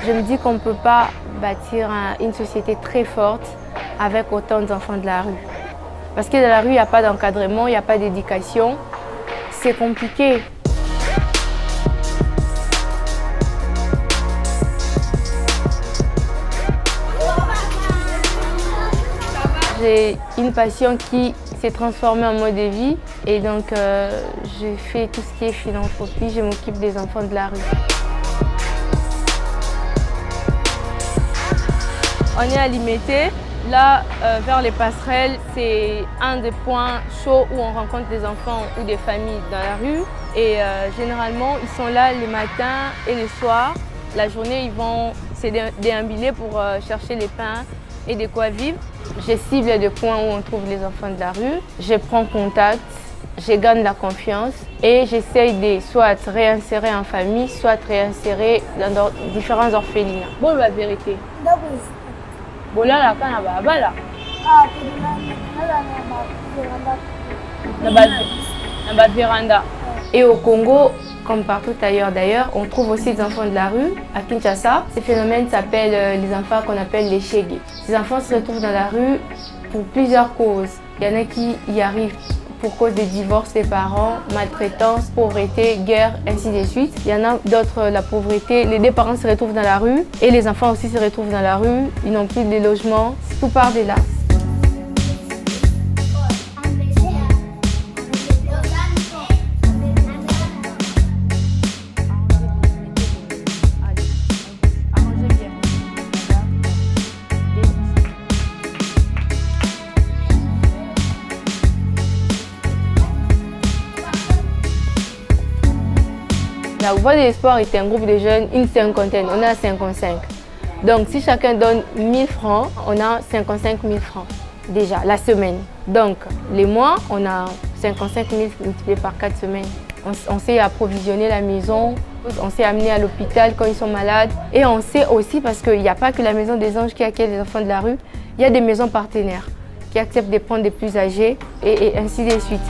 Je me dis qu'on ne peut pas bâtir une société très forte avec autant d'enfants de la rue. Parce que dans la rue, il n'y a pas d'encadrement, il n'y a pas d'éducation. C'est compliqué. J'ai une passion qui s'est transformée en mode de vie et donc je fais tout ce qui est philanthropie, je m'occupe des enfants de la rue. On est à Limete, là vers les passerelles, c'est un des points chauds où on rencontre des enfants ou des familles dans la rue et généralement ils sont là les matins et les soirs. La journée ils vont se déambuler pour chercher les pains et de quoi vivre. Je cible des points où on trouve les enfants de la rue, je prends contact, je gagne la confiance et j'essaye de soit réinsérer en famille, soit réinsérer dans différents orphelinats. Bon, la vérité. Bon, là, la véranda. Et au Congo, comme partout ailleurs d'ailleurs, on trouve aussi des enfants de la rue. À Kinshasa, ce phénomène s'appelle les enfants qu'on appelle les chégués. Ces enfants se retrouvent dans la rue pour plusieurs causes. Il y en a qui y arrivent pour cause des divorces des parents, maltraitance, pauvreté, guerre, ainsi de suite. Il y en a d'autres, la pauvreté, les deux parents se retrouvent dans la rue et les enfants aussi se retrouvent dans la rue. Ils n'ont plus de logement, tout part de là. La Voix de l'Espoir est un groupe de jeunes, une cinquantaine, on est à 55. Donc si chacun donne 1000 francs, on a 55 000 francs déjà la semaine. Donc les mois, on a 55 000 multiplié par 4 semaines. On sait approvisionner la maison, on sait amener à l'hôpital quand ils sont malades. Et on sait aussi, parce qu'il n'y a pas que la maison des anges qui accueille les enfants de la rue, il y a des maisons partenaires qui acceptent de prendre des plus âgés et ainsi de suite.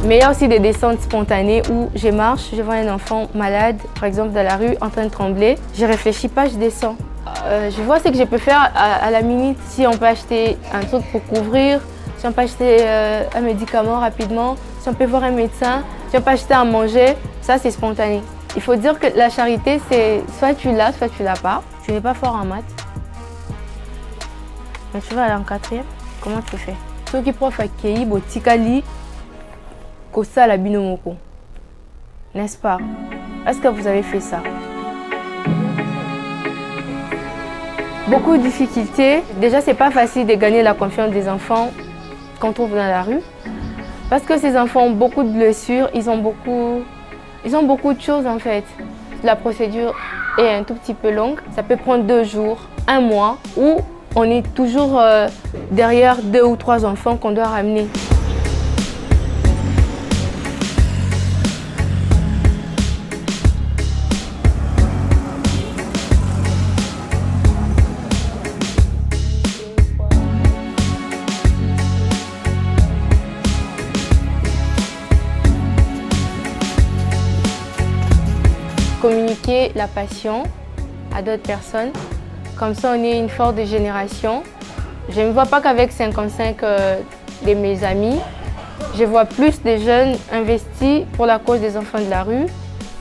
Mais il y a aussi des descentes spontanées où je marche, je vois un enfant malade, par exemple dans la rue, en train de trembler. Je ne réfléchis pas, je descends. Je vois ce que je peux faire à la minute, si on peut acheter un truc pour couvrir, si on peut acheter un médicament rapidement, si on peut voir un médecin, si on peut acheter à manger, ça c'est spontané. Il faut dire que la charité, c'est soit tu l'as, soit tu l'as pas. Tu n'es pas fort en maths, mais tu vas aller en 4e, comment tu fais? Ceux qui prof à Kei, Botikali, Kosa la binomoko, n'est-ce pas? Est-ce que vous avez fait ça? Beaucoup de difficultés. Déjà, c'est pas facile de gagner la confiance des enfants qu'on trouve dans la rue. Parce que ces enfants ont beaucoup de blessures, ils ont beaucoup de choses en fait. La procédure est un tout petit peu longue. Ça peut prendre 2 jours, 1 mois, où on est toujours derrière 2 ou 3 enfants qu'on doit ramener. Communiquer la passion à d'autres personnes. Comme ça, on est une force de génération. Je ne me vois pas qu'avec 55 de mes amis. Je vois plus de jeunes investis pour la cause des enfants de la rue.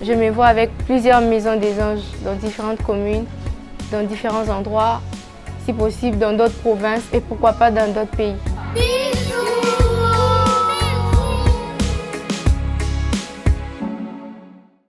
Je me vois avec plusieurs maisons des anges dans différentes communes, dans différents endroits, si possible dans d'autres provinces et pourquoi pas dans d'autres pays.